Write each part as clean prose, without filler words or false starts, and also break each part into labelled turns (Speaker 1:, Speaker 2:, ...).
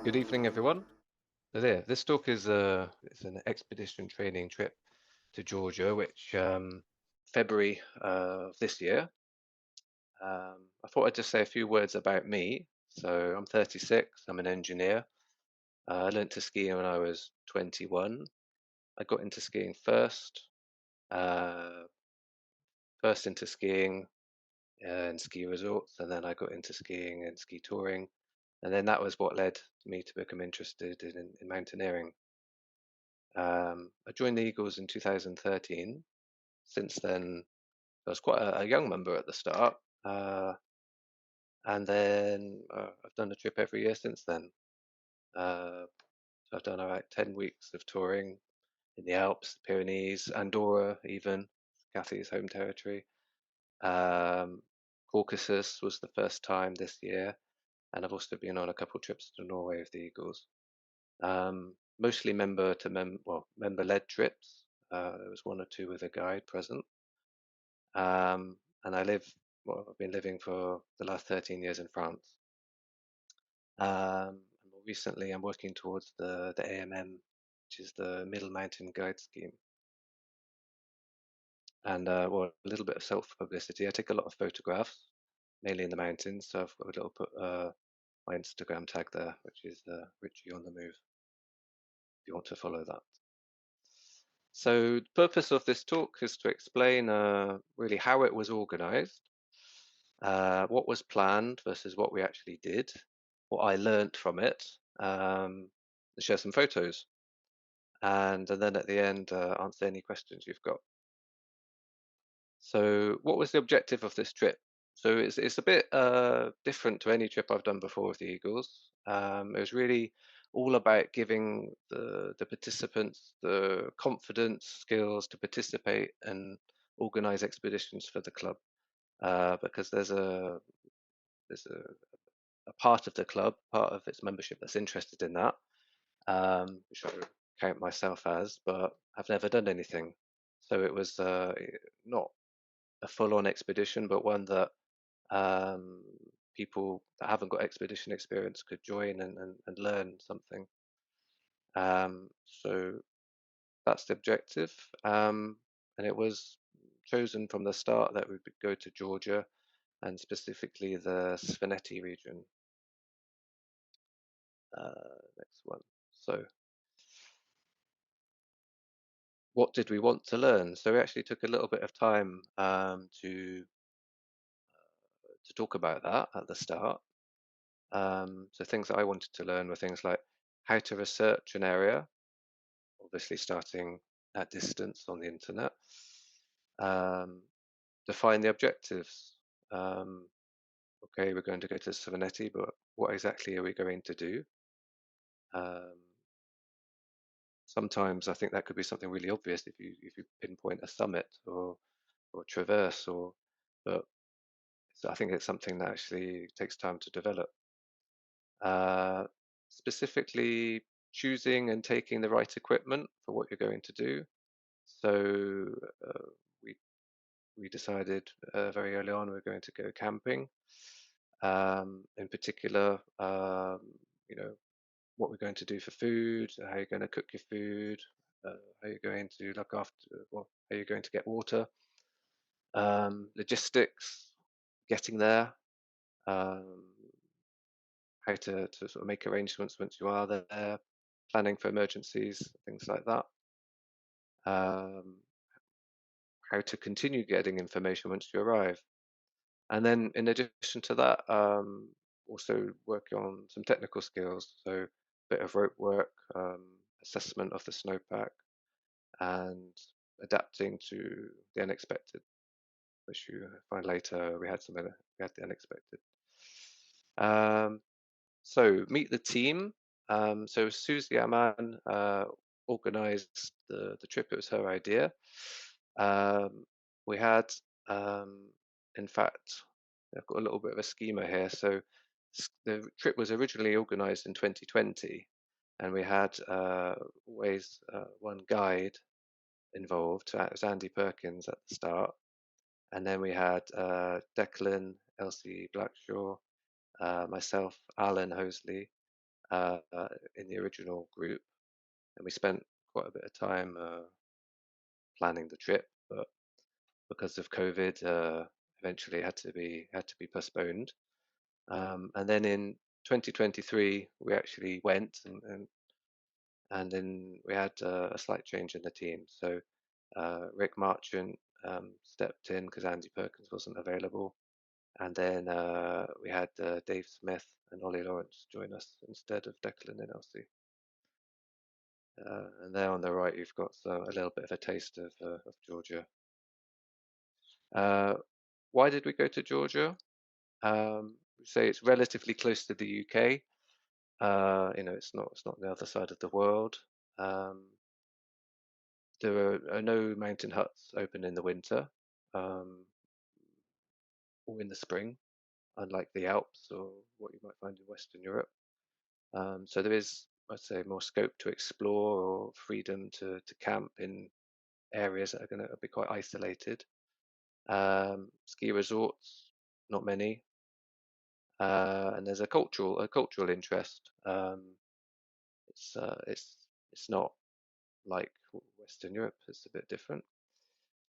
Speaker 1: Good evening, everyone. So there, this talk is it's an expedition training trip to Georgia, which February of this year. I thought I'd just say a few words about me. So I'm 36. I'm an engineer. I learned to ski when I was 21. I got into skiing uh, first into skiing and ski resorts, and then I got into skiing and ski touring, and then that was what led me to become interested in mountaineering. I joined the Eagles in 2013. Since then, I was quite a young member at the start, and then I've done a trip every year since then. Uh, so I've done about 10 weeks of touring in the Alps, the Pyrenees, Andorra, even Kathy's home territory. Um, Caucasus was the first time this year, and I've also been on a couple of trips to Norway with the Eagles. Mostly member-led trips. There was one or two with a guide present. And I've been living for the last 13 years in France. And more recently, I'm working towards the AMM, which is the Middle Mountain Guide Scheme. And a little bit of self-publicity. I take a lot of photographs, mainly in the mountains. So I've got a little put my Instagram tag there, which is Richie on the Move, if you want to follow that. So the purpose of this talk is to explain really how it was organized, what was planned versus what we actually did, what I learnt from it, and share some photos, and then at the end answer any questions you've got. So what was the objective of this trip? So it's a bit different to any trip I've done before with the Eagles. It was really all about giving the participants the confidence, skills to participate and organize expeditions for the club. Because there's a part of the club, part of its membership that's interested in that, which I would count myself as, but I've never done anything. So it was not a full-on expedition, but one that um, people that haven't got expedition experience could join and learn something. So that's the objective. And it was chosen from the start that we would go to Georgia and specifically the Svaneti region. Next one. So what did we want to learn? So we actually took a little bit of time to talk about that at the start. So things that I wanted to learn were things like how to research an area, obviously starting at distance on the internet, um, define the objectives. Um, okay, we're going to go to Svaneti, but what exactly are we going to do? Um, Sometimes I think that could be something really obvious if you pinpoint a summit or traverse but so I think it's something that actually takes time to develop. Uh, Specifically choosing and taking the right equipment for what you're going to do. So uh, we we decided very early on we're going to go camping. In particular, you know, what we're going to do for food, how you're going to cook your food, how you're going to look after, well, how you're going to get water, logistics, getting there, um, how to sort of make arrangements once you are there, planning for emergencies, things like that. Um, how to continue getting information once you arrive. And then in addition to that, also working on some technical skills. So a bit of rope work, assessment of the snowpack, and adapting to the unexpected, which you find later we had the unexpected. Um, so meet the team. So Susie Aman organized the trip. It was her idea. Um, we had, um, in fact, I've got a little bit of a schema here. So the trip was originally organized in 2020, and we had always one guide involved. That was Andy Perkins at the start, and then we had Declan, Elsie Blackshaw, myself, Alan Hosley, in the original group, and we spent quite a bit of time planning the trip, but because of COVID, eventually had to be postponed. And then in 2023, we actually went, and then we had a slight change in the team. So Rick Marchant stepped in because Andy Perkins wasn't available, and then we had Dave Smith and Ollie Lawrence join us instead of Declan and Elsie. And there on the right, you've got a little bit of a taste of Georgia. Uh, why did we go to Georgia? We say it's relatively close to the UK. It's not the other side of the world. Um, there are no mountain huts open in the winter, um, or in the spring, unlike the Alps or what you might find in Western Europe. So there is, I'd say, more scope to explore or freedom to camp in areas that are going to be quite isolated. Ski resorts, not many, and there's a cultural interest. It's not like Western Europe. It's a bit different.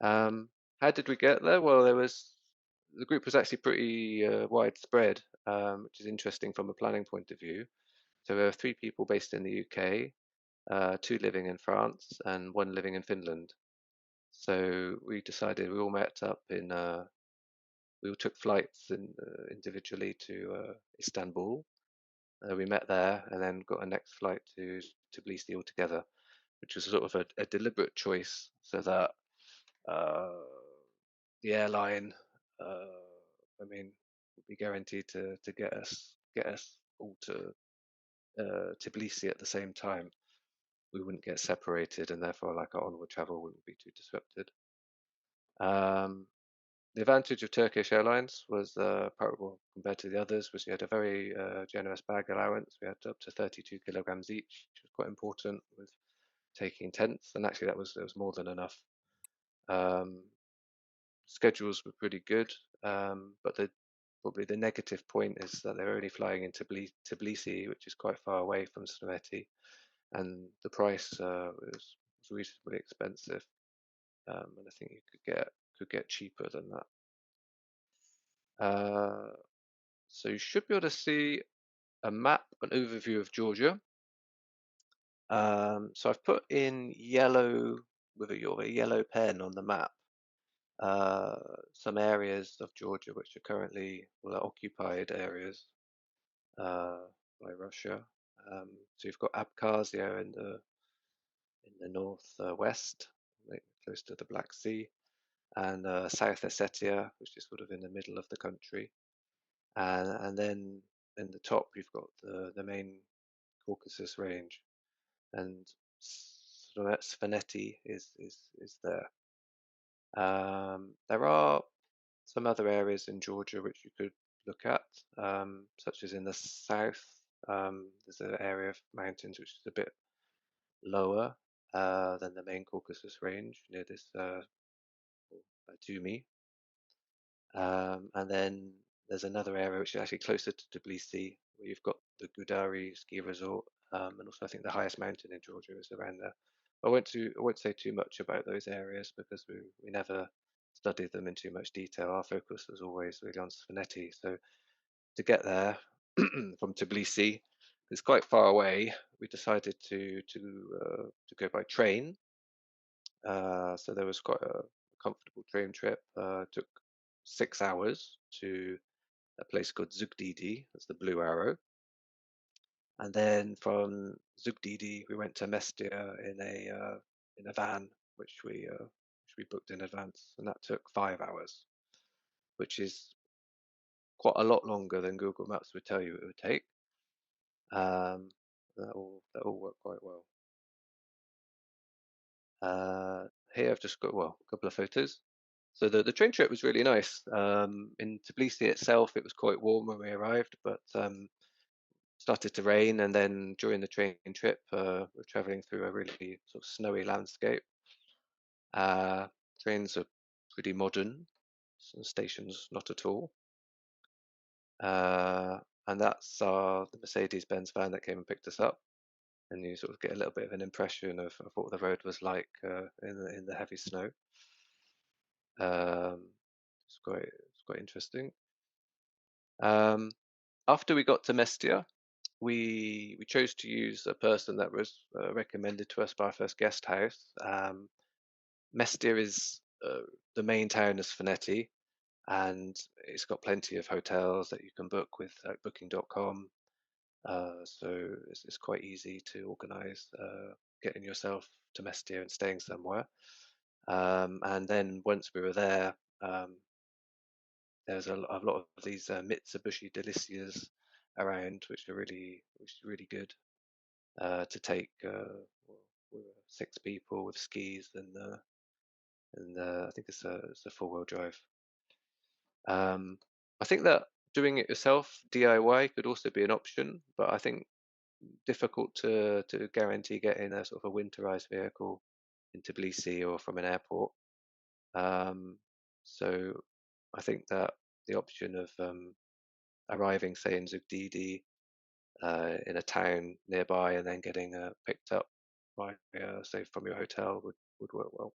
Speaker 1: Um, how did we get there? Well, the group was actually pretty widespread, which is interesting from a planning point of view. So there were three people based in the UK, two living in France, and one living in Finland. So we decided we all met up we all took flights individually to Istanbul. We met there and then got a next flight to Tbilisi altogether, which was sort of a deliberate choice so that uh, the airline, I mean, would be guaranteed to get us all to Tbilisi at the same time. We wouldn't get separated, and therefore, like our onward travel wouldn't be too disrupted. Um, the advantage of Turkish Airlines was, well, compared to the others, was you had a very generous bag allowance. We had up to 32 kilograms each, which was quite important with taking tents, and actually that was more than enough. Um, Schedules were pretty good, but probably the negative point is that they're only flying into Tbilisi, which is quite far away from Svaneti, and the price was reasonably expensive, and I think you could get cheaper than that. So you should be able to see a map, an overview of Georgia. So I've put in yellow with a yellow pen on the map uh, some areas of Georgia which are currently, well, occupied areas uh, by Russia. So you've got Abkhazia in the north west, close to the Black Sea, and South Ossetia, which is sort of in the middle of the country, and then in the top you've got the main Caucasus Range, and Svaneti is there. There are some other areas in Georgia which you could look at, such as in the south. There's an area of mountains which is a bit lower than the main Caucasus Range near this Batumi. And then there's another area which is actually closer to Tbilisi, where you've got the Gudari ski resort, and also I think the highest mountain in Georgia is around there. I won't say too much about those areas because we never studied them in too much detail. Our focus was always really on Svaneti. So to get there from Tbilisi, it's quite far away. We decided to go by train. So there was quite a comfortable train trip. Took 6 hours to a place called Zugdidi, that's the Blue Arrow. And then from Zugdidi, we went to Mestia in a van, which we booked in advance, and that took 5 hours, which is quite a lot longer than Google Maps would tell you it would take. Um, that all worked quite well. Uh, Here I've just got, well, a couple of photos. So the train trip was really nice. In Tbilisi itself, it was quite warm when we arrived, but started to rain, and then during the train trip, we're traveling through a really sort of snowy landscape. Uh, Trains are pretty modern, so stations not at all. and that's the Mercedes-Benz van that came and picked us up. And you sort of get a little bit of an impression of what the road was like in the heavy snow. Um, it's quite interesting. Um, After we got to Mestia, we chose to use a person that was recommended to us by our first guest house. Mestia is the main town is Svaneti, and it's got plenty of hotels that you can book with booking.com. So it's quite easy to organize getting yourself to Mestia and staying somewhere. And then once we were there, um, there's a lot of these Mitsubishi Delicias around, which are really good to take. Well, we were 6 people with skis, and I think it's a 4-wheel drive. Um, I think that doing it yourself, DIY, could also be an option, but I think difficult to guarantee getting a sort of a winterized vehicle into Tbilisi or from an airport. Um, so I think that the option of arriving, say, in Zugdidi in a town nearby and then getting picked up by, say, from your hotel would work well.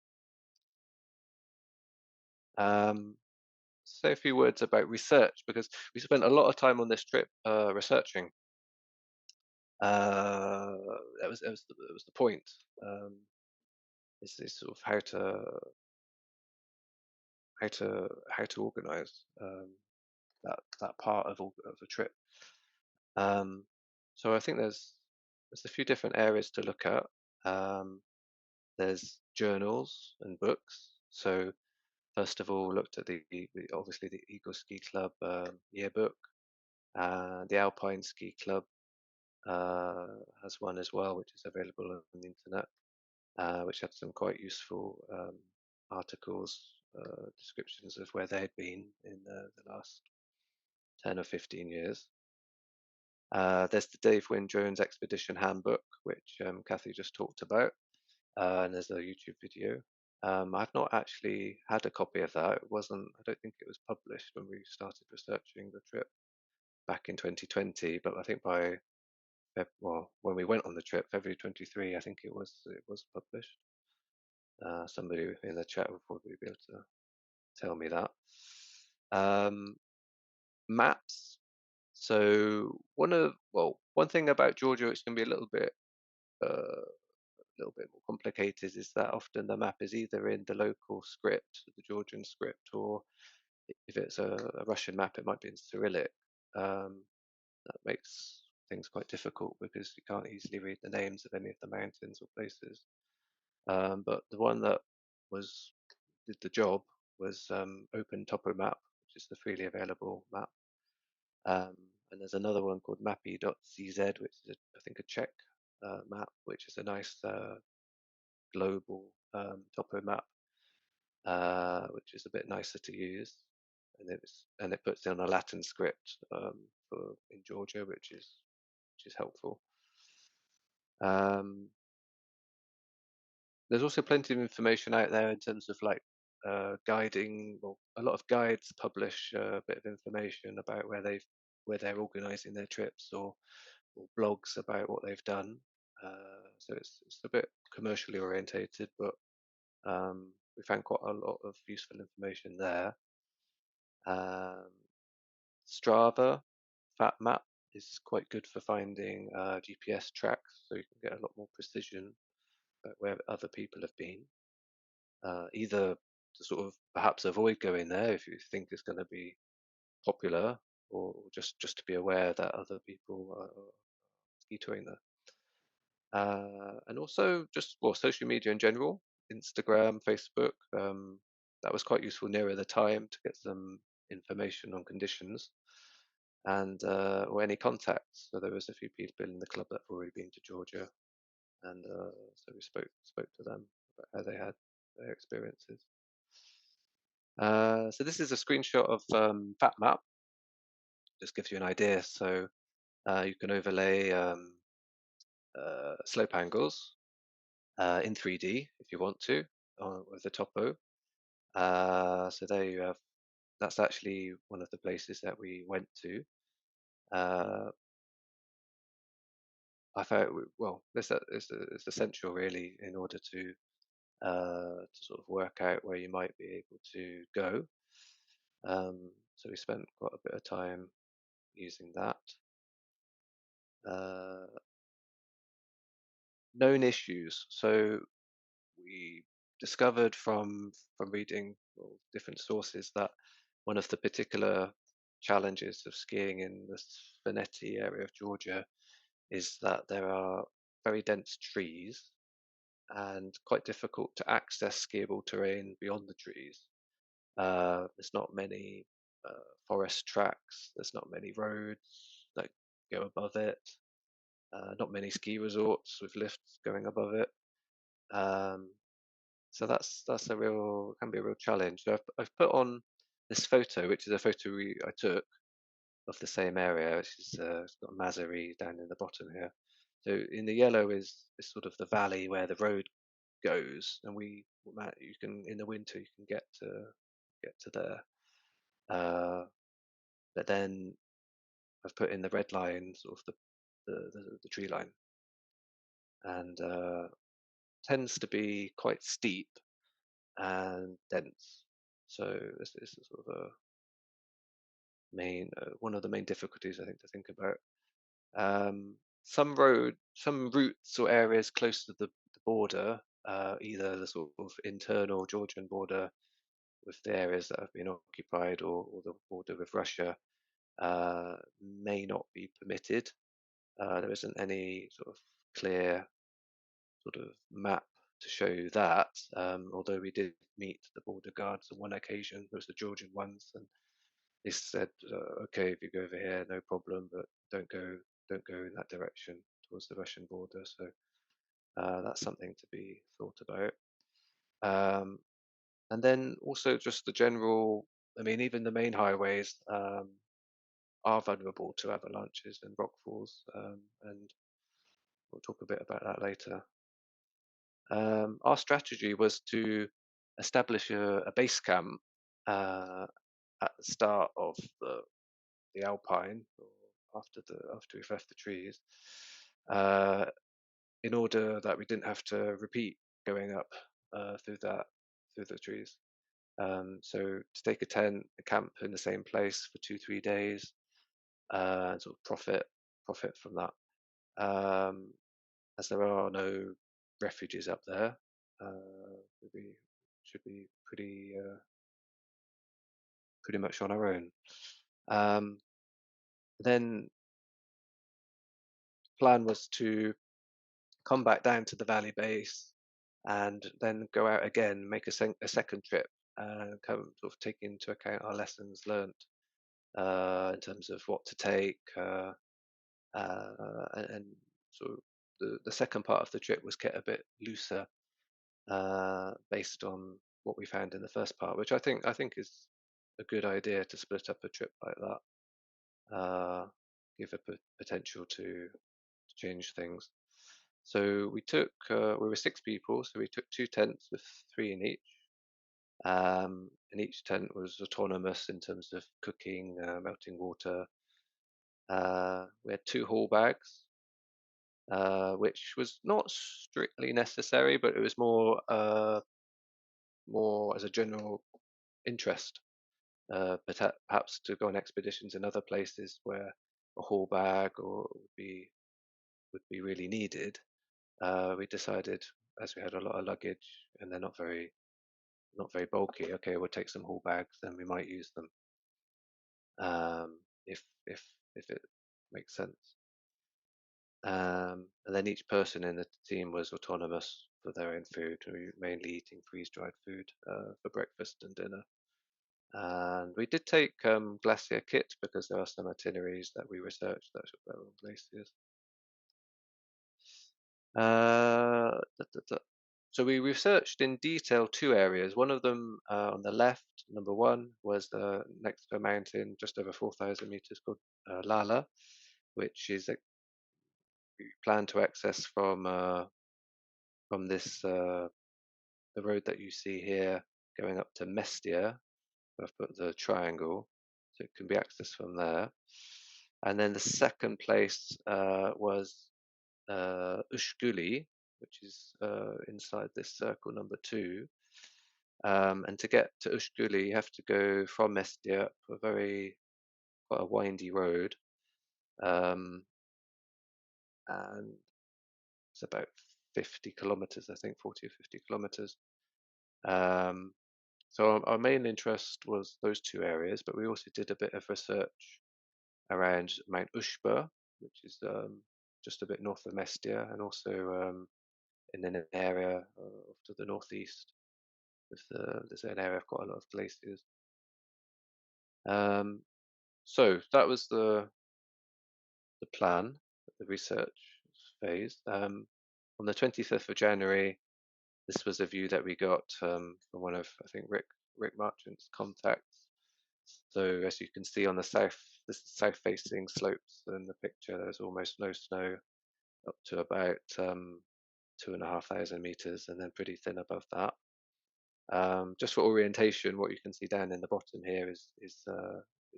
Speaker 1: Um, say a few words about research because we spent a lot of time on this trip researching. Uh, that was the point. Um, is sort of how to organize that part of the trip. Um, so I think there's a few different areas to look at. Um, there's journals and books. So first of all, looked at the obviously the Eagle Ski Club yearbook. The Alpine Ski Club uh, has one as well, which is available on the internet, which had some quite useful articles, descriptions of where they'd been in the last 10 or 15 years. There's the Dave Wynne Jones Expedition Handbook, which Kathy just talked about, and there's a YouTube video. I've not actually had a copy of that. It wasn't. I don't think it was published when we started researching the trip back in 2020. But I think well, when we went on the trip, February 23, I think it was published. Somebody in the chat will probably be able to tell me that. Um, Maps. So one thing about Georgia, which can be a little bit more complicated, is that often the map is either in the local script, the Georgian script, or if it's a Russian map, it might be in Cyrillic. Um, that makes things quite difficult because you can't easily read the names of any of the mountains or places. But the one that was did the job was Open Topo Map, which is the freely available map. Um, and there's another one called Mappy.cz, which is, I think, a Czech map, which is a nice global topo map, which is a bit nicer to use. And it puts in a Latin script for in Georgia, which is helpful. Um, there's also plenty of information out there in terms of like guiding. Well, a lot of guides publish a bit of information about where they're organising their trips, or blogs about what they've done. So it's a bit commercially orientated, but we found quite a lot of useful information there. Um, Strava, Fat Map is quite good for finding GPS tracks, so you can get a lot more precision about where other people have been. Either to sort of perhaps avoid going there if you think it's going to be popular, or just to be aware that other people are ski touring there. And also just social media in general, Instagram, Facebook. That was quite useful nearer the time to get some information on conditions and or any contacts. So there was a few people in the club that have already been to Georgia, and so we spoke to them about how they had their experiences. So this is a screenshot of FatMap. Just gives you an idea. So you can overlay slope angles in 3D if you want to with the topo. So there you have. That's actually one of the places that we went to. Uh, I felt well, it's essential really in order to sort of work out where you might be able to go. So we spent quite a bit of time using that. Uh, Known issues. So we discovered from reading, well, different sources that one of the particular challenges of skiing in the Svaneti area of Georgia is that there are very dense trees and quite difficult to access skiable terrain beyond the trees. There's not many forest tracks. There's not many roads that go above it. Not many ski resorts with lifts going above it. Um, so that's a real can be a real challenge. So I've put on this photo, which is a photo I took of the same area, which is it's got Mazari down in the bottom here. So in the yellow is sort of the valley where the road goes, and you can in the winter you can get to there. Uh, but then I've put in the red line, sort of the tree line, and tends to be quite steep and dense. So this is sort of a main one of the main difficulties I think to think about. Um, some routes or areas close to the border, either the sort of internal Georgian border with the areas that have been occupied or the border with Russia, may not be permitted. There isn't any sort of clear sort of map to show that. Although we did meet the border guards on one occasion, those the Georgian ones, and they said, "Okay, if you go over here, no problem, but don't go in that direction towards the Russian border." So that's something to be thought about. Um, and then also just the general. I mean, even the main highways are vulnerable to avalanches and rockfalls, and we'll talk a bit about that later. Our strategy was to establish a base camp uh, at the start of the alpine, or after we've left the trees, uh, in order that we didn't have to repeat going up through the trees. So to take a tent, a camp in the same place for 2 3 days, and sort of profit from that. Um, as there are no refuges up there, we should be pretty much on our own. Um, then plan was to come back down to the valley base and then go out again, make a second trip, and come sort of take into account our lessons learnt in terms of what to take, and sort of the second part of the trip was get a bit looser based on what we found in the first part, which I think is a good idea to split up a trip like that, give a potential to change things. So we were 6 people, so we took 2 tents with three in each. And each tent was autonomous in terms of cooking, melting water. We had 2 haul bags, which was not strictly necessary, but it was more as a general interest. But perhaps to go on expeditions in other places where a haul bag or would be really needed, we decided, as we had a lot of luggage and they're not very bulky. Okay, we'll take some haul bags, then we might use them, if if it makes sense. And then each person in the team was autonomous for their own food. We were mainly eating freeze-dried food for breakfast and dinner. And we did take glacier kit because there are some itineraries that we researched that were on glaciers. So we researched in detail 2 areas. One of them on the left, number one, was next to a mountain just over 4,000 meters called Lala, which is we plan to access from this the road that you see here going up to Mestia. I've put the triangle, so it can be accessed from there. And then the second place was Ushguli, which is inside this circle number two. And to get to Ushguli, you have to go from Mestia up a very quite a windy road, um, and it's about 50 kilometers, I think, 40 or 50 kilometers. Um, so our main interest was those two areas, but we also did a bit of research around Mount Ushba, which is just a bit north of Mestia, and also in an area off to the northeast. There's an area of quite a lot of glaciers. Um, so that was the plan, the research phase. On the 25th of January, this was a view that we got from one of, I think, Rick Marchant's contacts. So as you can see on the south, this is south-facing slopes in the picture. There's almost no snow up to about 2,500 meters, and then pretty thin above that. Just for orientation, what you can see down in the bottom here is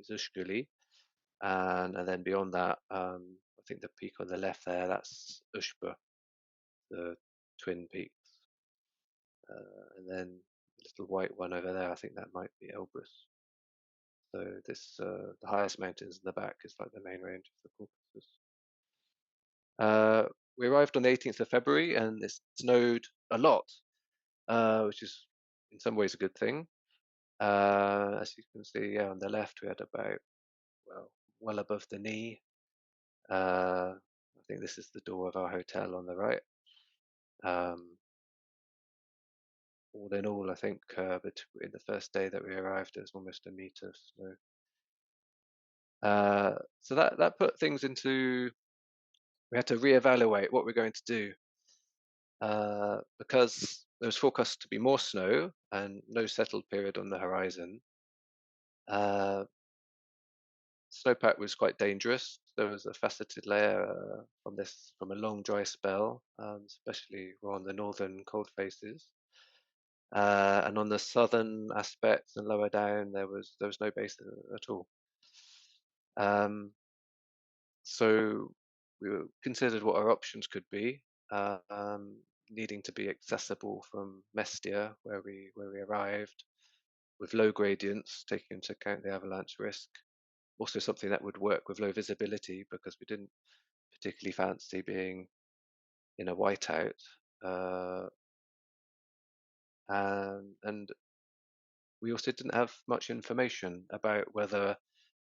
Speaker 1: Ushkuli, and then beyond that, I think the peak on the left there, that's Ushba, the twin peaks, and then the little white one over there, I think that might be Elbrus. So the highest mountains in the back is like the main range of the Caucasus. Uh, we arrived on the 18th of February, and it snowed a lot, which is in some ways a good thing. As you can see, yeah, on the left, we had about, well above the knee. I think this is the door of our hotel on the right. Um, all in all, I think in the first day that we arrived, it was almost a meter of snow. So that put things into. We had to reevaluate what we're going to do because there was forecast to be more snow and no settled period on the horizon. Uh, Snowpack was quite dangerous. There was a faceted layer from a long dry spell, especially on the northern cold faces. And on the southern aspects and lower down, there was no base at all. Um, so we considered what our options could be, needing to be accessible from Mestia, where we arrived, with low gradients, taking into account the avalanche risk. Also, something that would work with low visibility because we didn't particularly fancy being in a whiteout. Uh, and we also didn't have much information about whether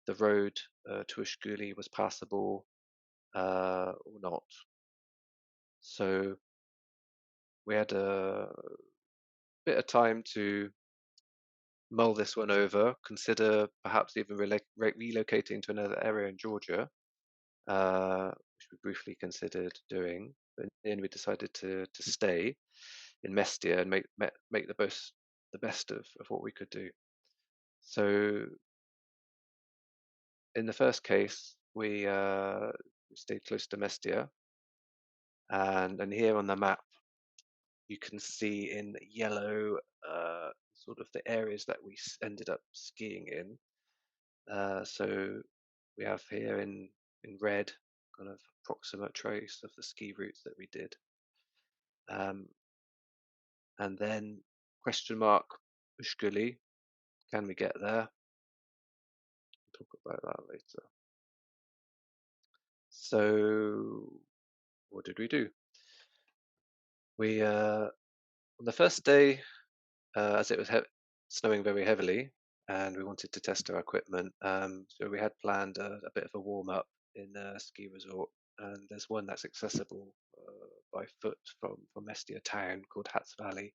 Speaker 1: the road to Ushguli was passable or not. So we had a bit of time to mull this one over, consider perhaps even relocating to another area in Georgia, which we briefly considered doing. But in the end, we decided to stay in Mestia and make the best of what we could do. So in the first case, we stayed close to Mestia, and here on the map you can see in yellow sort of the areas that we ended up skiing in. So we have here in red kind of approximate trace of the ski routes that we did, um, and then question mark Ushkuli, can we get there? We'll talk about that later. So what did we do? We on the first day, as it was snowing very heavily, and we wanted to test our equipment, so we had planned a bit of a warm up in a ski resort, and there's one that's accessible by foot from Mestia town called Hats Valley.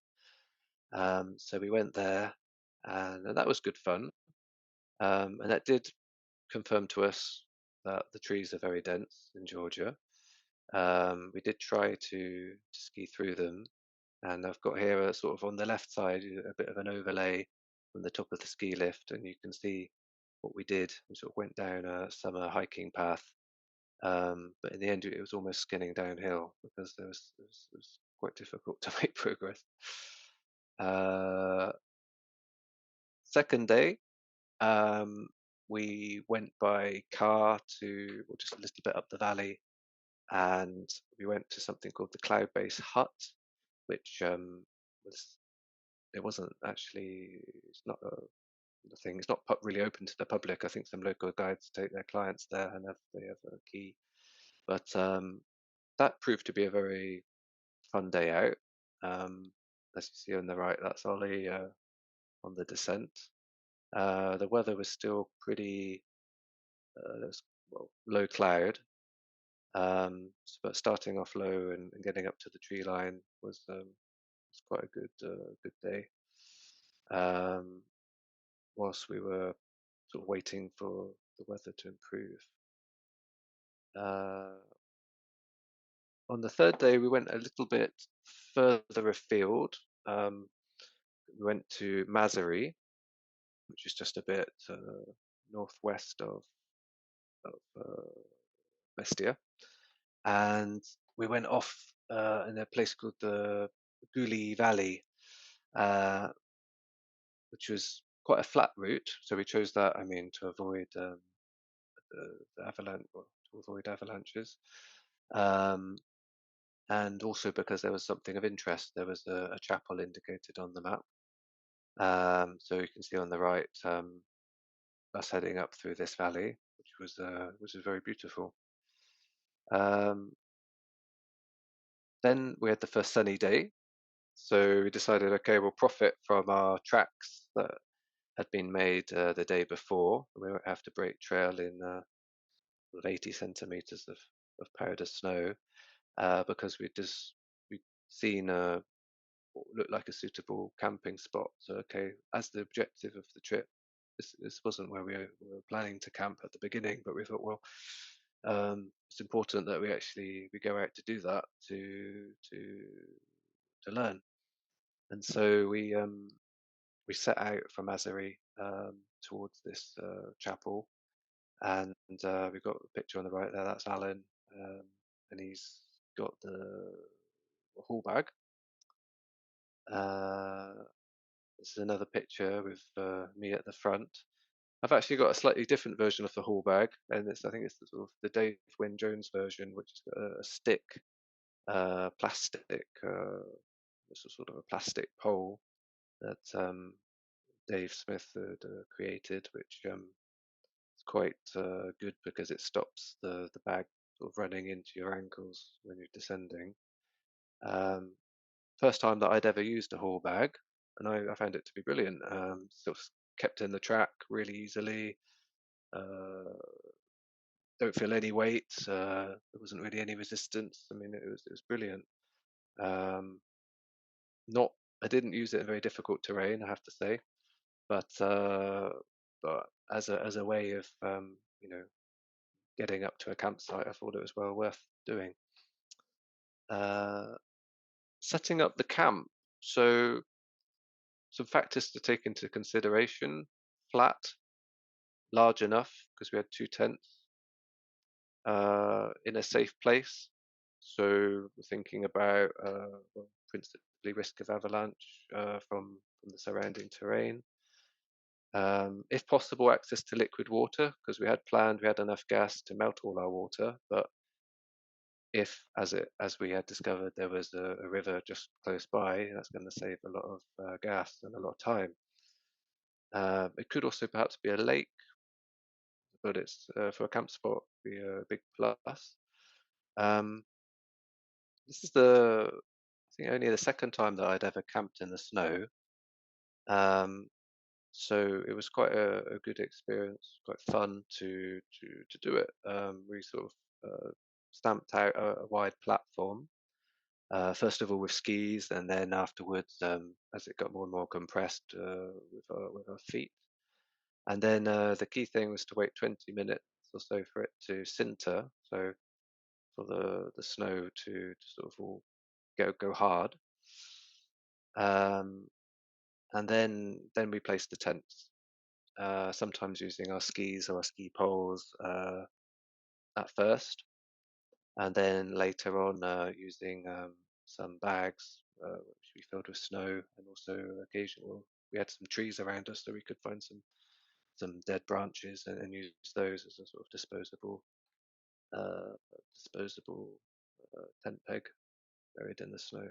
Speaker 1: So we went there, and that was good fun, and that did confirm to us that the trees are very dense in Georgia. We did try to ski through them, and I've got here a sort of on the left side a bit of an overlay from the top of the ski lift, and you can see what we did. We sort of went down a summer hiking path, but in the end it was almost skinning downhill because it was quite difficult to make progress. Uh, Second day, um, we went by car to, or just a little bit up the valley, and we went to something called the Cloud Base Hut, which was it wasn't actually it's not a thing. It's not really open to the public. I think some local guides take their clients there and they have a key. But that proved to be a very fun day out. As you see on the right, that's Ollie on the descent. The weather was still pretty there was, well, low cloud, but starting off low and getting up to the tree line was quite a good day. Um, whilst we were sort of waiting for the weather to improve. Uh, on the third day, we went a little bit further afield. Um, we went to Mazari, which is just a bit northwest of Mestia, and we went off in a place called the Guli Valley, uh, which was quite a flat route. So we chose that, I mean, to avoid the avalanche, or to avoid avalanches. Um, and also because there was something of interest. There was a chapel indicated on the map. So you can see on the right us heading up through this valley, which was very beautiful. Um, then we had the first sunny day, so we decided, okay, we'll profit from our tracks that had been made the day before. We won't have to break trail in 80 centimeters of powder snow because we'd seen what looked like a suitable camping spot. So, okay, as the objective of the trip, this wasn't where we were planning to camp at the beginning, but we thought, well, it's important that we go out to do that to learn. And so we set out from Azari towards this chapel, and we've got a picture on the right there. That's Alan, um, and he's got the haul bag. Uh, This is another picture with me at the front. I've actually got a slightly different version of the haul bag, and I think it's the sort of the Dave Wynne Jones version, which is a stick, plastic, it's a sort of a plastic pole that Dave Smith had created, which is quite good because it stops the bag sort of running into your ankles when you're descending. Um, First time that I'd ever used a haul bag, and I found it to be brilliant. Sort of kept in the track really easily. Uh, don't feel any weight. There wasn't really any resistance. I mean, it was brilliant. Um, not I didn't use it in very difficult terrain, I have to say, but but as a way of getting up to a campsite, I thought it was well worth doing. Uh, Setting up the camp. So some factors to take into consideration: flat, large enough because we had two tents, in a safe place. So we're thinking about well, principally risk of avalanche from the surrounding terrain. If possible, access to liquid water because we had enough gas to melt all our water. But if, as we had discovered, there was a river just close by, that's going to save a lot of gas and a lot of time. It could also perhaps be a lake, but it's for a camp spot be a big plus. Um, this is I think only the second time that I'd ever camped in the snow. Um, so it was quite a good experience, quite fun to do it. We sort of stamped out a wide platform. First of all with skis, and then afterwards, as it got more and more compressed, with our feet. And then the key thing was to wait 20 minutes or so for it to sinter, so for the snow to sort of all go hard. Um, and then we placed the tents, sometimes using our skis or our ski poles at first, and then later on using some bags which we filled with snow, and also occasionally we had some trees around us so we could find some some dead branches and use those as a sort of uh, disposable tent peg buried in the snow.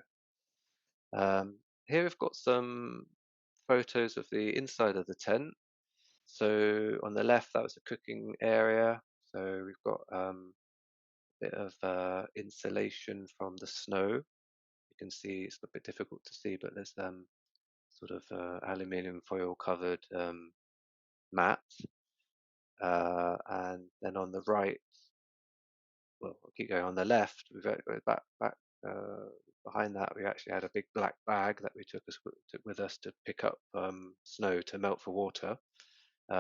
Speaker 1: Here we've got some photos of the inside of the tent. So on the left, that was a cooking area. So we've got a bit of insulation from the snow. You can see it's a bit difficult to see, but there's sort of aluminium foil covered mat. And then on the right, well, I'll keep going. On the left, back uh, behind that, we actually had a big black bag that we took with us to pick up snow to melt for water,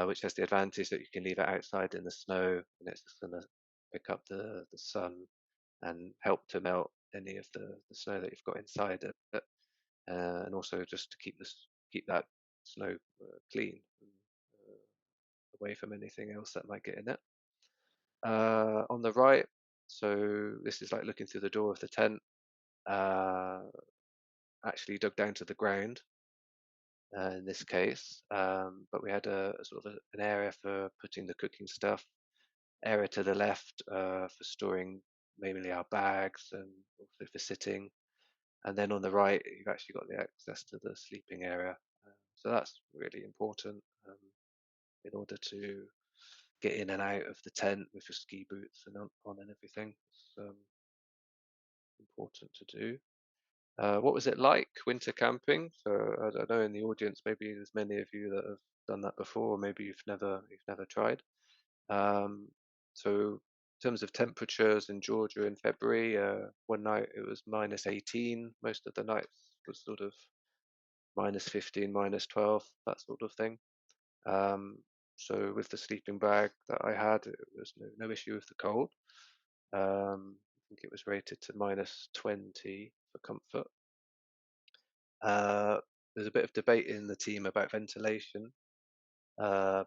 Speaker 1: which has the advantage that you can leave it outside in the snow, and it's just going to pick up the sun and help to melt any of the snow that you've got inside it, and also just to keep that snow clean and away from anything else that might get in it. On the right, so this is like looking through the door of the tent. Uh, Actually dug down to the ground in this case, but we had a sort of an area for putting the cooking stuff. Area to the left for storing mainly our bags and also for sitting. And then on the right, you've actually got the access to the sleeping area. So that's really important in order to get in and out of the tent with your ski boots and on and everything. It's important to do. What was it like winter camping? So I don't know in the audience, maybe there's many of you that have done that before, or maybe you've never tried. Um, so in terms of temperatures in Georgia in February, one night it was -18. Most of the nights was sort of -15, -12, that sort of thing. Um, so with the sleeping bag that I had, it was no issue with the cold. I think it was rated to -20 for comfort. Uh, there's a bit of debate in the team about ventilation,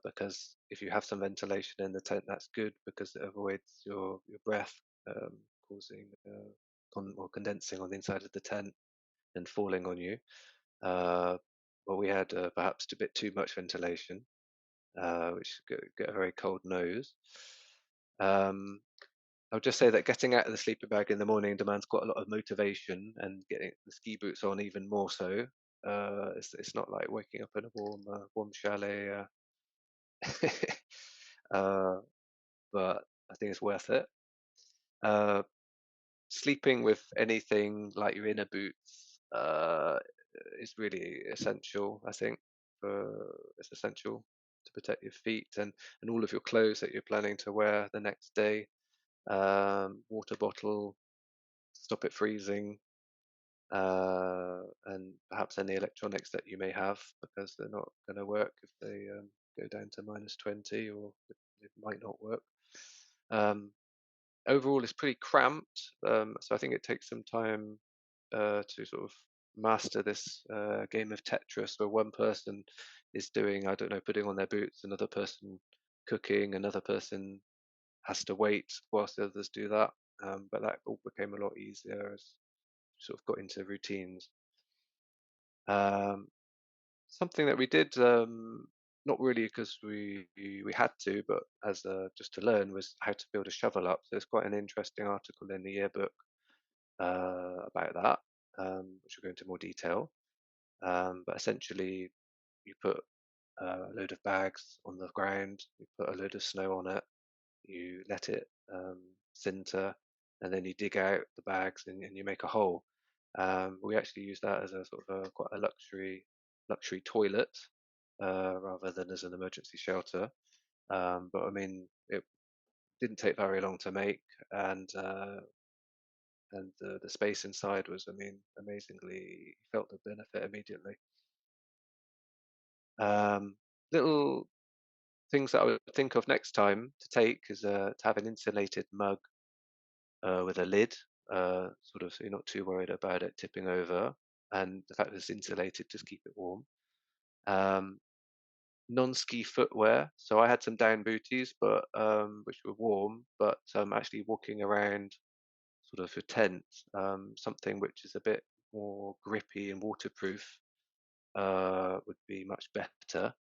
Speaker 1: because if you have some ventilation in the tent, that's good because it avoids your breath causing or condensing on the inside of the tent and falling on you. Uh, but we had perhaps a bit too much ventilation, which get a very cold nose. Um, I'll just say that getting out of the sleeper bag in the morning demands quite a lot of motivation, and getting the ski boots on even more so. It's not like waking up in a warm chalet, uh, but I think it's worth it. Uh, Sleeping with anything like your inner boots is really essential. I think it's essential to protect your feet and all of your clothes that you're planning to wear the next day. Water bottle, stop it freezing, and perhaps any electronics that you may have because they're not going to work if they go down to -20, or it might not work. Um, Overall, it's pretty cramped, so I think it takes some time to sort of master this game of Tetris where one person is doing, I don't know, putting on their boots, another person cooking, another person has to wait whilst the others do that. But that all became a lot easier as sort of got into routines. Um, Something that we did, not really because we had to, but as just to learn, was how to build a shovel up. So there's quite an interesting article in the yearbook about that, which will go into more detail. But essentially, you put a load of bags on the ground, you put a load of snow on it, you let it sinter, and then you dig out the bags and you make a hole. We actually use that as a sort of quite a luxury toilet rather than as an emergency shelter. But I mean, it didn't take very long to make, and the space inside was, I mean, amazingly felt the benefit immediately. Um, Little things that I would think of next time to take is to have an insulated mug with a lid, sort of so you're not too worried about it tipping over, and the fact that it's insulated just keep it warm. Um, Non-ski footwear. So I had some down booties, but which were warm, but actually walking around sort of a tent, something which is a bit more grippy and waterproof would be much better.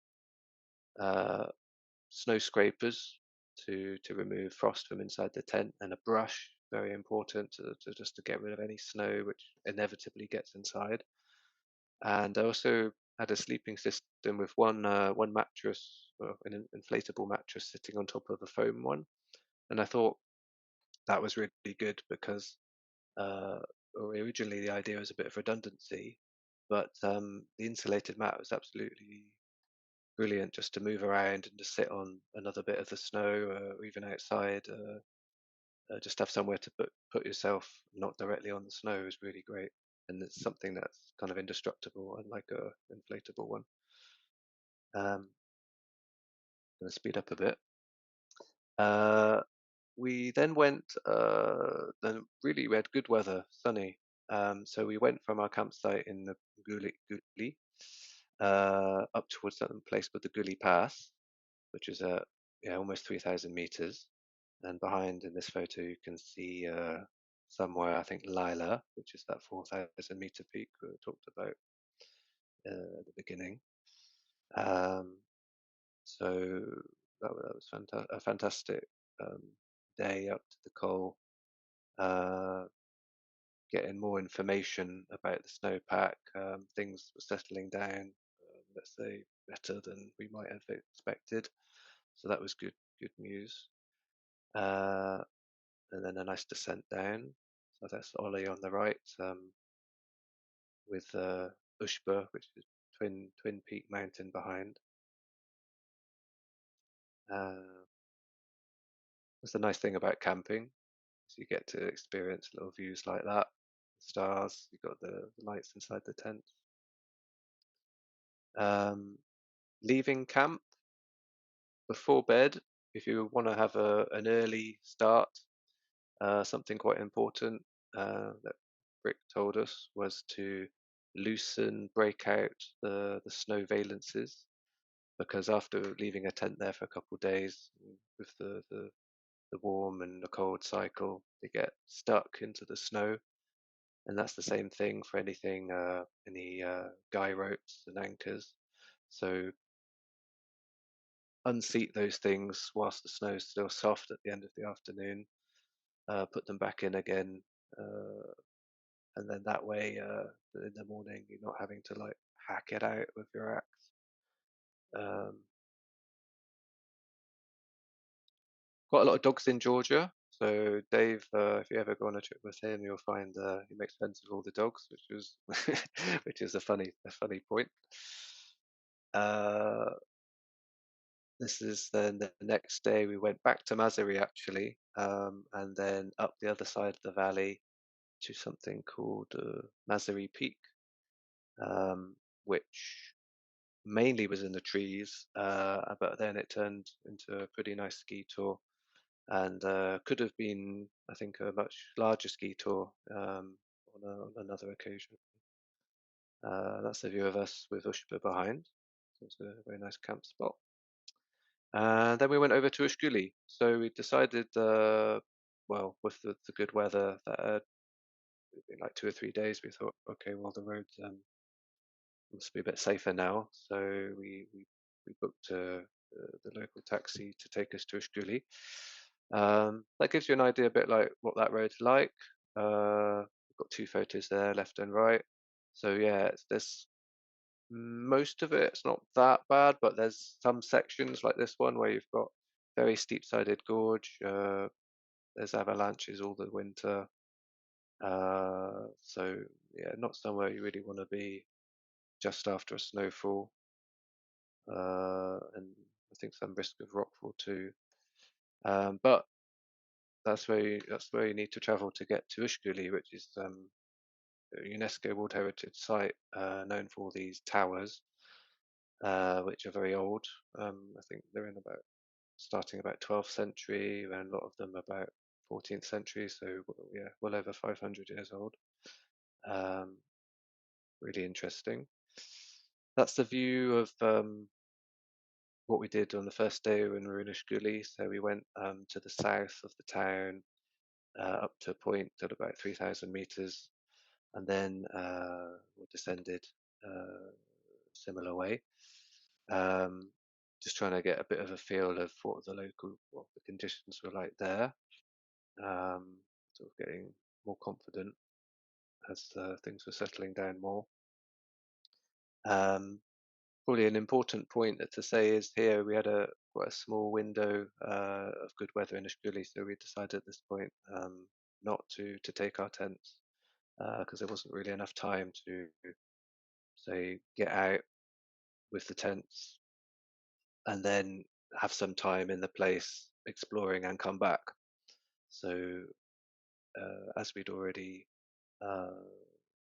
Speaker 1: snow scrapers to remove frost from inside the tent, and a brush, very important to just to get rid of any snow which inevitably gets inside. And I also had a sleeping system with one mattress, an inflatable mattress sitting on top of a foam one. And I thought that was really good because uh, originally the idea was a bit of redundancy, but the insulated mat was absolutely brilliant just to move around and to sit on another bit of the snow, or even outside. Just have somewhere to put yourself not directly on the snow is really great, and it's something that's kind of indestructible, unlike a inflatable one. Um, going to speed up a bit. Uh, we then went. Then really we had good weather, sunny. So we went from our campsite in the Guli up towards some place called the Guli Pass, which is yeah, almost 3,000 meters. And behind in this photo, you can see somewhere, I think Lila, which is that 4,000-meter peak we talked about at the beginning. Um, so that was a fantastic um, day up to the col, uh, getting more information about the snowpack. Things were settling down, let's say, better than we might have expected. So that was good news. Uh, and then a nice descent down. So that's Ollie on the right, with Ushba, which is Twin Peak Mountain behind. Uh, that's the nice thing about camping, is you get to experience little views like that, stars. You've got the lights inside the tent. Um, Leaving camp before bed, if you want to have an early start, something quite important that Rick told us was to break out the snow valences, because after leaving a tent there for a couple of days with the warm and the cold cycle, they get stuck into the snow. And that's the same thing for any guy ropes and anchors. So unseat those things whilst the snow is still soft at the end of the afternoon, put them back in again, uh, and then that way, in the morning, you're not having to like hack it out with your axe. Um, Quite a lot of dogs in Georgia. So Dave, if you ever go on a trip with him, you'll find he makes friends with all the dogs, which was which is a funny point. Uh, this is then the next day we went back to Masari actually, and then up the other side of the valley to something called Masari Peak, which mainly was in the trees, but then it turned into a pretty nice ski tour, and could have been, I think, a much larger ski tour on another occasion. That's the view of us with Ushba behind. So it's a very nice camp spot. And then we went over to Ushguli. So we decided, well, with the good weather that in like 2 or 3 days, we thought, okay, well, the roads must be a bit safer now. So we booked the local taxi to take us to Ushguli. That gives you an idea a bit like what that road's like. We've got two photos there, left and right. So yeah, there's most of it's not that bad, but there's some sections like this one where you've got very steep-sided gorge. There's avalanches all the winter. So yeah, not somewhere you really want to be just after a snowfall, and I think some risk of rockfall too. But that's where you need to travel to get to Ushguli, which is a UNESCO World Heritage Site, known for all these towers, which are very old. I think they're in about starting about 12th century, and a lot of them about 14th century. So yeah, well over 500 years old. Um, really interesting. That's the view of what we did on the first day when we were in Ushguli. So we went to the south of the town, up to a point at about 3,000 meters, and then we descended similar way. Um, just trying to get a bit of a feel of what the conditions were like there. Sort of getting more confident as things were settling down more. Um, Probably an important point to say is here we had a quite a small window of good weather in Ashguli, so we decided at this point not to take our tents because there wasn't really enough time to say get out with the tents and then have some time in the place exploring and come back. So as we'd already uh,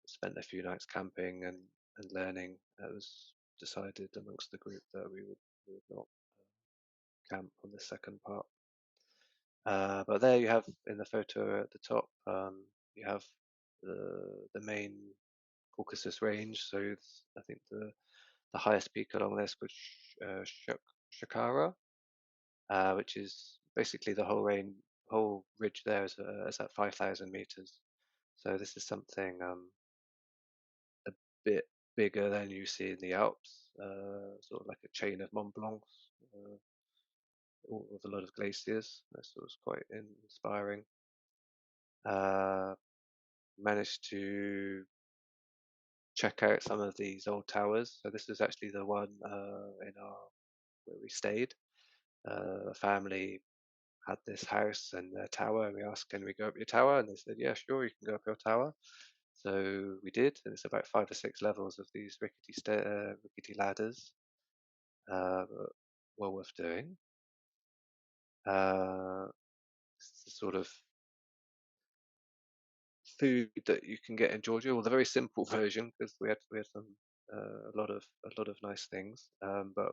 Speaker 1: spent a few nights camping and learning, it was decided amongst the group that we would not camp on the second part. But there you have in the photo at the top, you have the main Caucasus range. So I think the highest peak along this was Shakara, which is basically the whole ridge there is at 5,000 meters. So this is something a bit bigger than you see in the Alps, sort of like a chain of Mont Blancs, with a lot of glaciers. That's was quite inspiring. Uh, Managed to check out some of these old towers. So this is actually the one in our where we stayed. A family had this house and their tower, and we asked, "Can we go up your tower?" And they said, "Yeah, sure, you can go up your tower." So we did, and it's about 5 or 6 levels of these rickety ladders. Uh, well worth doing. Uh, it's the sort of food that you can get in Georgia, well, the very simple version, because we had some a lot of nice things. But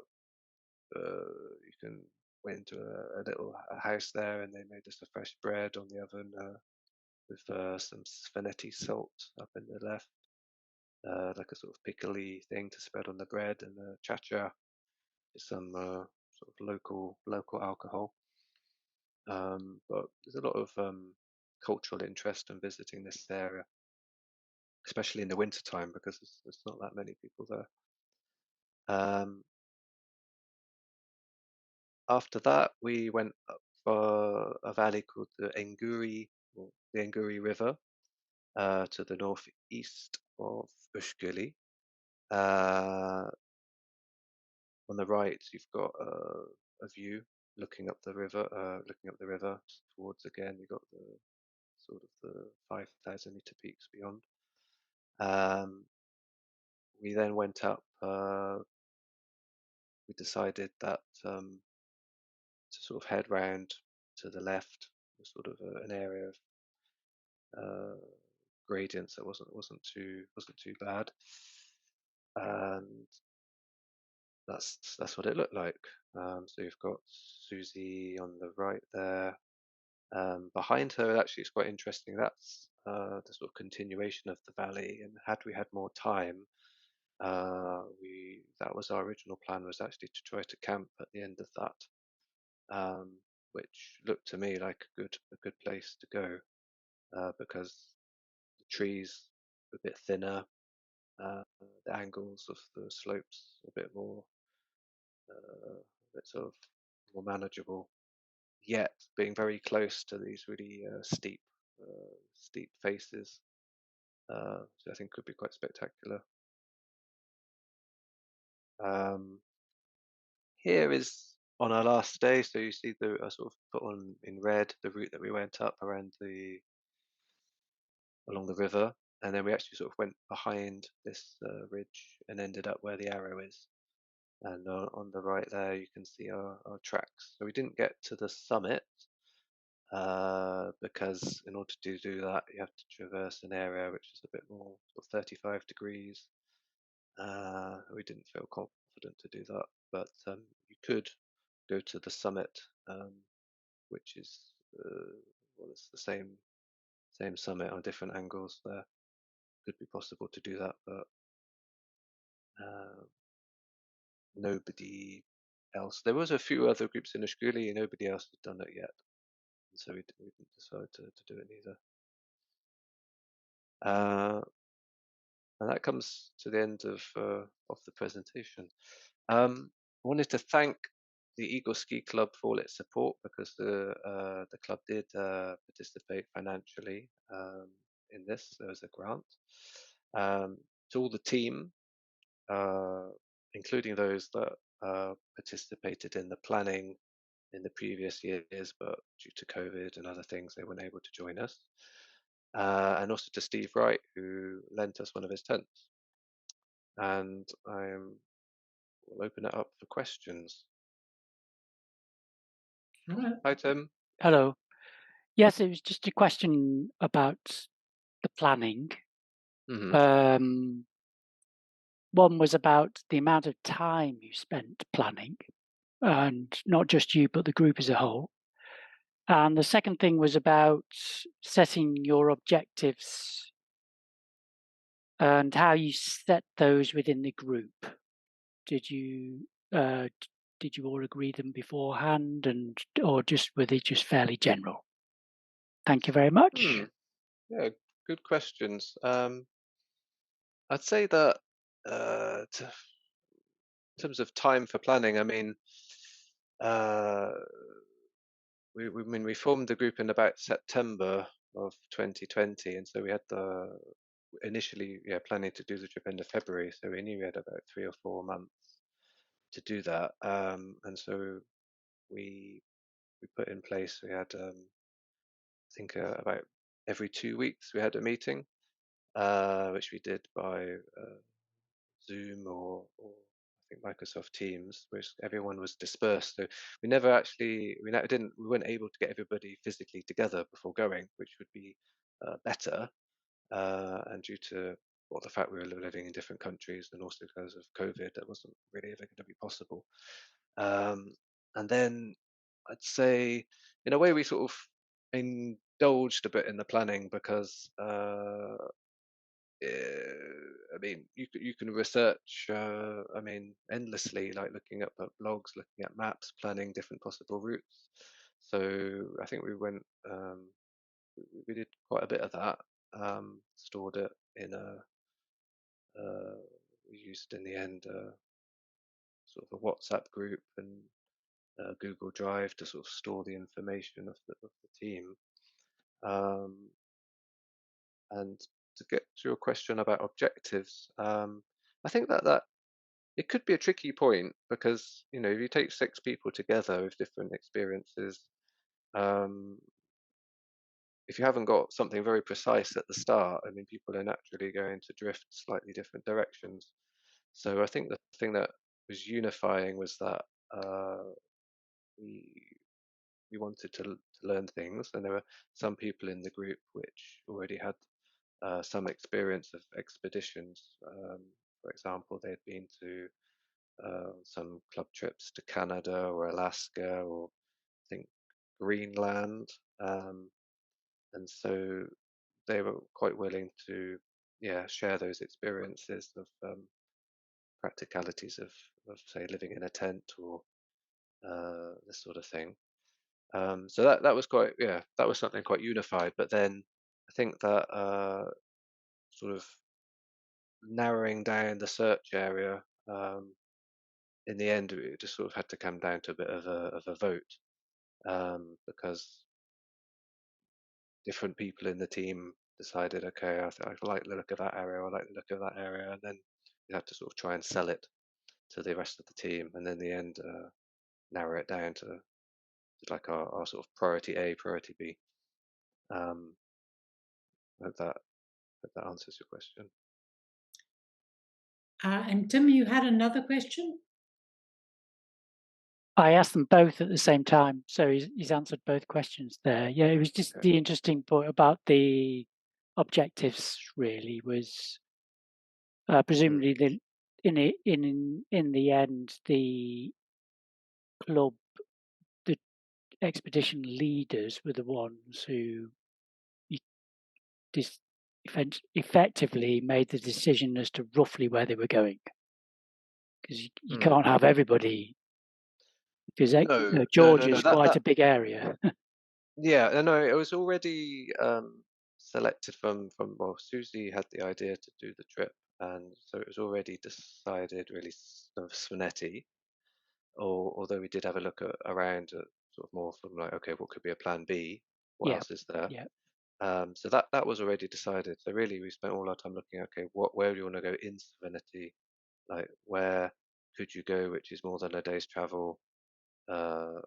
Speaker 1: you can went into a little house there, and they made us a fresh bread on the oven with some Svaneti salt up in the left, like a sort of pickly thing to spread on the bread, and chacha is some sort of local alcohol. But there's a lot of cultural interest in visiting this area, especially in the winter time because there's not that many people there. Um, After that, we went up a valley called the Enguri, or the Enguri River, to the northeast of Ushguli. Uh, on the right, you've got a view looking up the river towards again. You've got the sort of the 5,000 meter peaks beyond. Um, we then went up. We decided that to sort of head round to the left, was sort of an area of uh, gradients that wasn't too bad, and that's what it looked like. So you've got Susie on the right there. Behind her, actually, it's quite interesting. That's the sort of continuation of the valley. And had we had more time, we that was our original plan was actually to try to camp at the end of that, which looked to me like a good place to go because the trees are a bit thinner, the angles of the slopes a bit more, a bit sort of more manageable, yet being very close to these really steep faces, which I think could be quite spectacular. Um, Here is on our last day, so you see I sort of put on in red the route that we went up around along the river, and then we actually sort of went behind this ridge and ended up where the arrow is. And on the right there, you can see our tracks. So we didn't get to the summit because in order to do that, you have to traverse an area which is a bit more sort of 35 degrees. We didn't feel confident to do that, but you could go to the summit, um, which is well, it's the same summit on different angles. There could be possible to do that, but uh, nobody else. There was a few other groups in Ushguli, and nobody else had done it yet, and so we didn't decide to do it either. Uh, and that comes to the end of the presentation. I wanted to thank the Eagle Ski Club for all its support because the club did participate financially in this. There was a grant um, to all the team, uh, including those that participated in the planning in the previous years, but due to COVID and other things, they weren't able to join us. And also to Steve Wright, who lent us one of his tents. And will open it up for questions.
Speaker 2: All right.
Speaker 1: Hi, Tim.
Speaker 3: Hello. Yes, it was just a question about the planning.
Speaker 1: Hmm.
Speaker 3: Um, One was about the amount of time you spent planning, and not just you, but the group as a whole. And the second thing was about setting your objectives and how you set those within the group. Did you uh, did you all agree them beforehand, and or just were they just fairly general? Thank you very much.
Speaker 1: Hmm. Yeah, good questions. I'd say that in terms of time for planning, I mean, uh, we formed the group in about September of 2020, and so we had the initially, yeah, planning to do the trip end of February, so we knew we had about 3 or 4 months to do that, and so we we put in place. We had, I think, about every 2 weeks we had a meeting, which we did by Zoom or I think Microsoft Teams, which everyone was dispersed. So we weren't able to get everybody physically together before going, which would be better. And due to well, the fact we were living in different countries and also because of COVID, that wasn't really ever going to be possible. Um, and then I'd say, in a way, we sort of indulged a bit in the planning because I mean, you can research. I mean, endlessly, like looking up at blogs, looking at maps, planning different possible routes. So I think we went. We did quite a bit of that. Stored it in a. Uh, we used in the end sort of a WhatsApp group and Google Drive to sort of store the information of the team. Um, and to get to your question about objectives, I think that it could be a tricky point because if you take six people together with different experiences, um, if you haven't got something very precise at the start, I mean, people are naturally going to drift slightly different directions. So I think the thing that was unifying was that uh, we we wanted to learn things, and there were some people in the group which already had some experience of expeditions. For example, they'd been to some club trips to Canada or Alaska or I think Greenland, um, and so they were quite willing to, yeah, share those experiences of practicalities of say living in a tent or this sort of thing. So that was quite, yeah, that was something quite unified. But then I think that sort of narrowing down the search area. In the end, it just sort of had to come down to a bit of a vote because different people in the team decided, okay, I like the look of that area, I like the look of that area, and then you had to sort of try and sell it to the rest of the team, and then in the end narrow it down to like our sort of priority A, priority B. Um, hope that answers your question.
Speaker 2: And Tim, you had another question?
Speaker 3: I asked them both at the same time, so he's answered both questions there. Yeah, it was just
Speaker 1: Okay.
Speaker 3: the interesting point about the objectives. Really, was
Speaker 1: Mm.
Speaker 3: presumably in the end the club, the expedition leaders were the ones who you effectively made the decision as to roughly where they were going, because you
Speaker 1: Mm.
Speaker 3: can't have everybody, because
Speaker 1: No,
Speaker 3: Georgia
Speaker 1: no.
Speaker 3: is quite
Speaker 1: That
Speaker 3: a big area.
Speaker 1: Yeah, no. It was already selected from. Well, Susie had the idea to do the trip, and so it was already decided, really, of Svaneti. although we did have a look around at sort of more from like, okay, what could be a plan B? What
Speaker 3: Yeah.
Speaker 1: else is there?
Speaker 3: Yeah.
Speaker 1: So that was already decided. So really, we spent all our time looking, okay, where do you want to go in Svaneti? Like, where could you go, which is more than a day's travel, uh,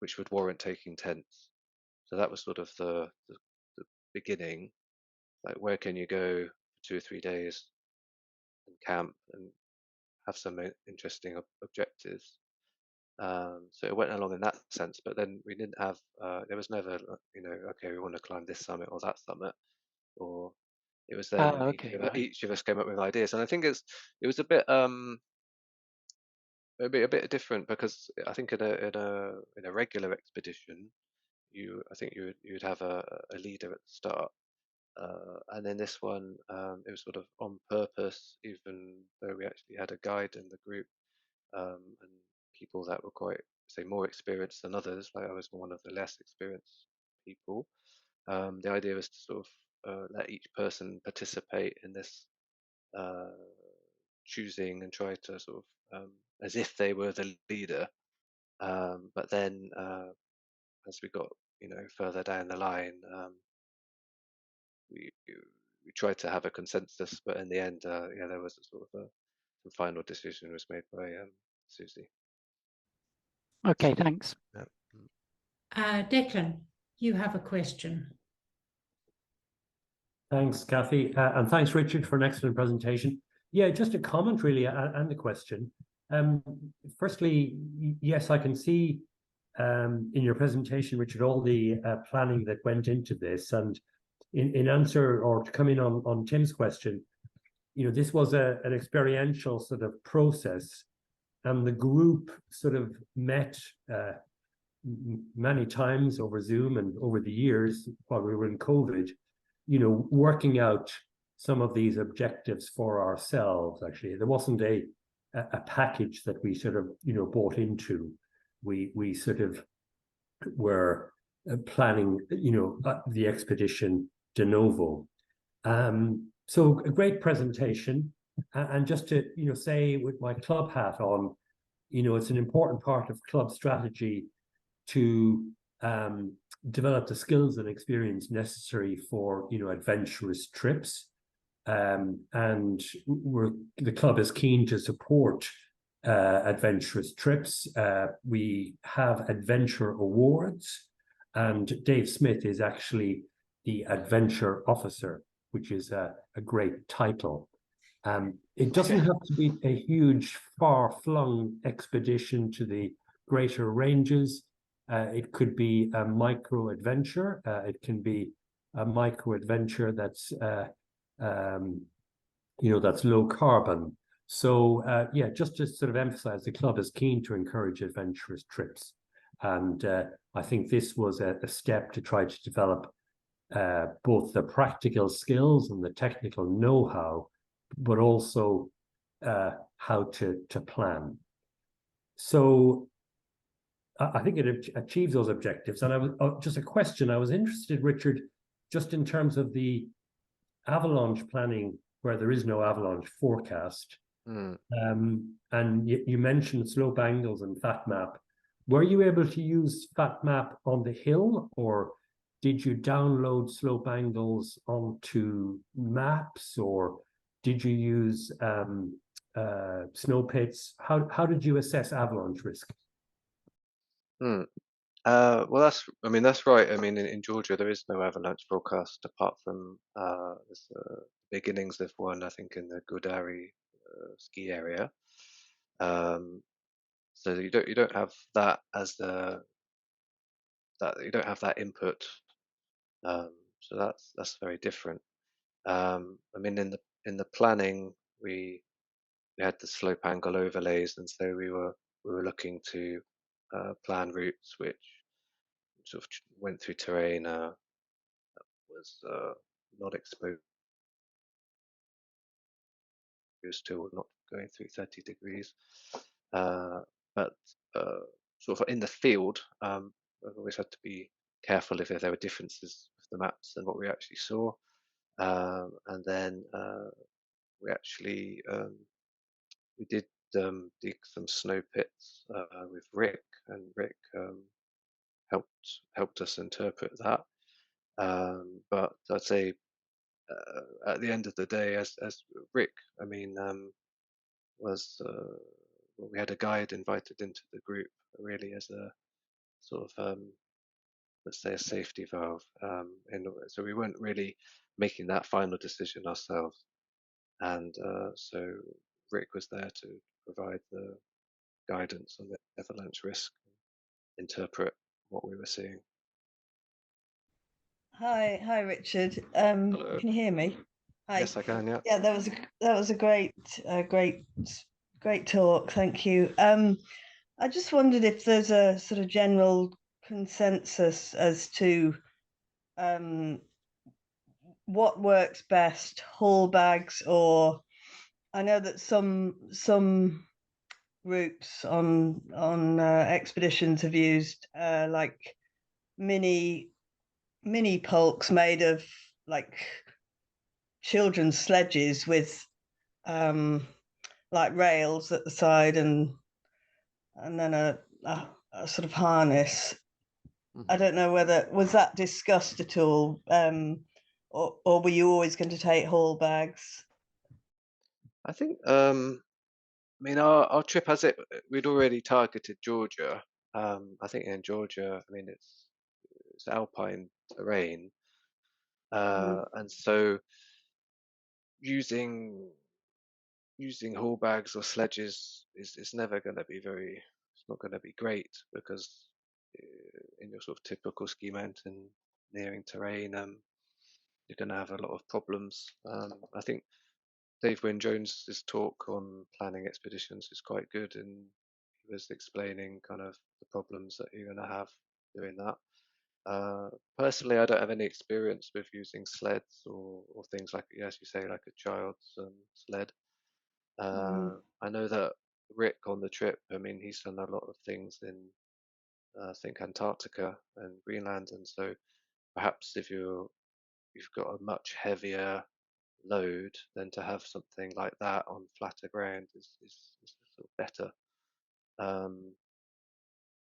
Speaker 1: which would warrant taking tents. So that was sort of the beginning. Like, where can you go for 2 or 3 days and camp and have some interesting objectives? So it went along in that sense, but then we didn't have. There was never, okay, we want to climb this summit or that summit, or it was then
Speaker 3: Okay. Right.
Speaker 1: each of us came up with ideas, and I think it was a bit different because I think in a regular expedition, I think you'd have a leader at the start, and then this one, it was sort of on purpose, even though we actually had a guide in the group, and people that were quite, say, more experienced than others. Like, I was one of the less experienced people. The idea was to sort of let each person participate in this uh, choosing and try to sort of as if they were the leader. But then as we got further down the line, we tried to have a consensus, but in the end, yeah, there was a sort of some final decision was made by Susie.
Speaker 3: Okay. Thanks.
Speaker 1: Yeah.
Speaker 2: Declan, you have a question.
Speaker 4: Thanks, Kathy. And thanks, Richard, for an excellent presentation. Yeah, just a comment really, and the question. Firstly, yes, I can see in your presentation, Richard, all the planning that went into this. And in answer or to come in on Tim's question, this was an experiential sort of process, and the group sort of met many times over Zoom and over the years while we were in COVID, working out some of these objectives for ourselves. Actually, there wasn't a package that we sort of bought into. We sort of were planning the expedition de novo. So a great presentation, and just to say with my club hat on, it's an important part of club strategy to develop the skills and experience necessary for adventurous trips, and the club is keen to support adventurous trips. We have adventure awards, and Dave Smith is actually the adventure officer, which is a great title. It doesn't have to be a huge, far-flung expedition to the greater ranges. It could be a micro adventure. It can be a micro adventure that's that's low carbon. So yeah, just to sort of emphasize, the club is keen to encourage adventurous trips, and I think this was a step to try to develop both the practical skills and the technical know-how, but also how to plan. So I think it achieves those objectives. And I was just a question. I was interested, Richard, just in terms of the avalanche planning where there is no avalanche forecast.
Speaker 1: Mm.
Speaker 4: And you mentioned slope angles and fat map. Were you able to use fat map on the hill, or did you download slope angles onto maps, or did you use snow pits? How did you assess avalanche risk?
Speaker 1: Mm. Well, that's right. I mean, in Georgia, there is no avalanche forecast apart from the beginnings of one, I think, in the Godari ski area. Um, so you don't have that as that you don't have that input. Um, so that's very different. I mean, in the planning, we had the slope angle overlays, and so we were looking to plan routes which sort of went through terrain was not exposed to, not going through 30 degrees. Uh, but sort of in the field, I always had to be careful if there were differences with the maps and what we actually saw. And then we actually we did dig some snow pits with Rick, and Rick helped us interpret that. But I'd say at the end of the day, as Rick, I mean, was well, we had a guide invited into the group really as a sort of let's say a safety valve. So we weren't really making that final decision ourselves, and so Rick was there to provide the guidance on the avalanche risk, interpret what we were seeing.
Speaker 5: Hi, Richard.
Speaker 1: Hello.
Speaker 5: Can you hear me? Hi.
Speaker 1: Yes, I can. Yeah.
Speaker 5: Yeah, that was a great talk. Thank you. I just wondered if there's a sort of general consensus as to what works best, haul bags, or I know that some routes on expeditions have used like mini pulks made of like children's sledges with like rails at the side and then a sort of harness. I don't know whether was that discussed at all, or were you always going to take haul bags?
Speaker 1: I think I mean our trip has it. We'd already targeted Georgia. I think in Georgia, I mean it's alpine terrain, and so using haul bags or sledges is never going to be very. It's not going to be great because in your sort of typical ski mountain nearing terrain, you're going to have a lot of problems. I think Dave Wynne Jones's talk on planning expeditions is quite good, and he was explaining kind of the problems that you're going to have doing that. Personally, I don't have any experience with using sleds or things like, as you say, like a child's sled. I know that Rick on the trip, I mean, he's done a lot of things in, I think, Antarctica and Greenland, and so perhaps if you've got a much heavier load, then to have something like that on flatter ground is sort of better.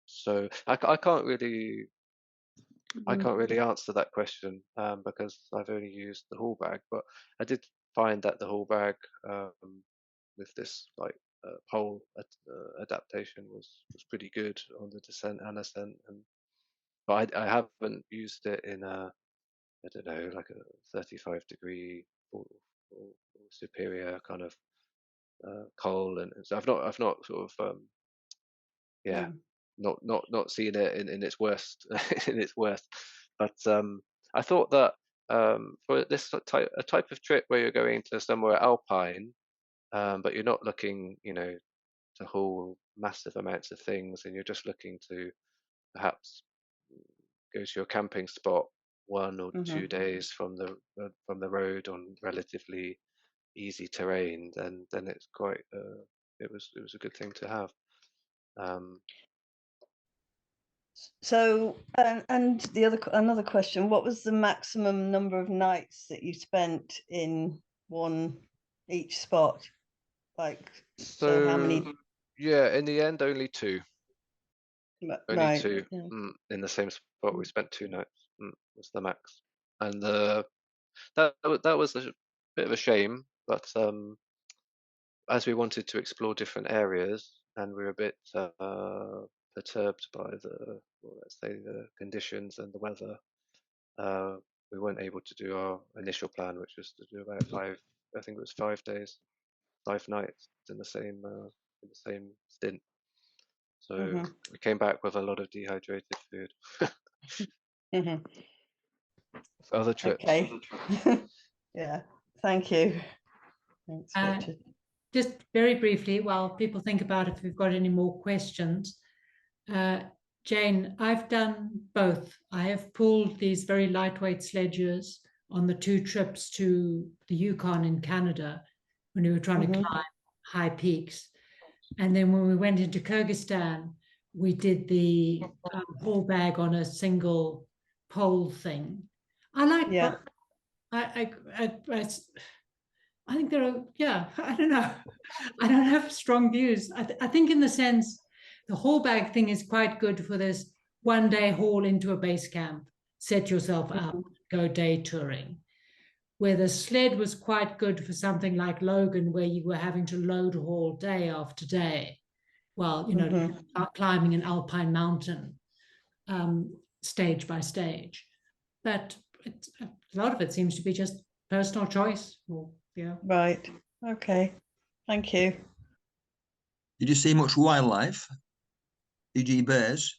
Speaker 1: So I can't really answer that question because I've only used the haul bag, but I did find that the haul bag with this like pole adaptation was pretty good on the descent and ascent, but I haven't used it in a, I don't know, like a 35-degree or superior kind of coal, and so I've not sort of not seen it in its worst in its worst, but I thought that for this type of trip where you're going to somewhere alpine, but you're not looking, you know, to haul massive amounts of things, and you're just looking to perhaps go to your camping spot 1 or 2 days from the road on relatively easy terrain, then it's quite it was a good thing to have.
Speaker 5: So, and the another question: what was the maximum number of nights that you spent in each spot? Like, so how many?
Speaker 1: Yeah, in the end, only two. Only
Speaker 5: Right.
Speaker 1: two.
Speaker 5: Yeah.
Speaker 1: In the same spot. We spent 2 nights. Was the max, and that was a bit of a shame, but as we wanted to explore different areas, and we were a bit perturbed by let's say the conditions and the weather, we weren't able to do our initial plan, which was to do about I think it was 5 days, 5 nights in the same stint. So we came back with a lot of dehydrated food. Other trips.
Speaker 5: Okay. Yeah. Thank you. Thanks, Richard.
Speaker 2: Just very briefly, while people think about if we've got any more questions, Jane, I've done both. I have pulled these very lightweight sledges on the 2 trips to the Yukon in Canada when we were trying to climb high peaks. And then when we went into Kyrgyzstan, we did the haul bag on a single pole thing. I like, I think there are, yeah, I don't know. I don't have strong views. I think in the sense, the haul bag thing is quite good for this one day haul into a base camp, set yourself up, go day touring. Where the sled was quite good for something like Logan, where you were having to load haul day after day, while, you know, climbing an alpine mountain, stage by stage. But a lot of it seems to be just personal choice. Or, yeah.
Speaker 5: Right. Okay. Thank you.
Speaker 6: Did you see much wildlife? E.g. bears?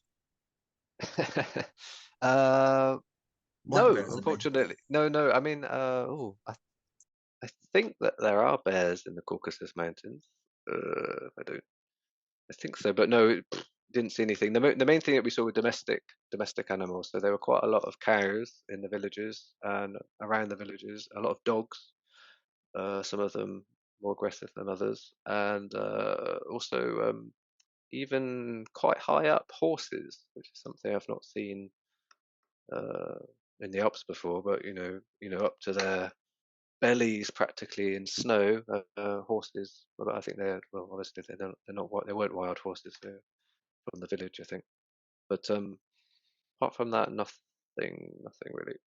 Speaker 1: No,
Speaker 6: bears,
Speaker 1: unfortunately. No. I mean, I think that there are bears in the Caucasus Mountains. I think so, but no, didn't see anything. The main thing that we saw were domestic animals. So there were quite a lot of cows in the villages and around the villages. A lot of dogs. Some of them more aggressive than others, and also even quite high up horses, which is something I've not seen in the Alps before. But up to their bellies practically in snow. Horses. Well, I think obviously they're not they weren't wild horses. They're from the village, I think. But apart from that, nothing really.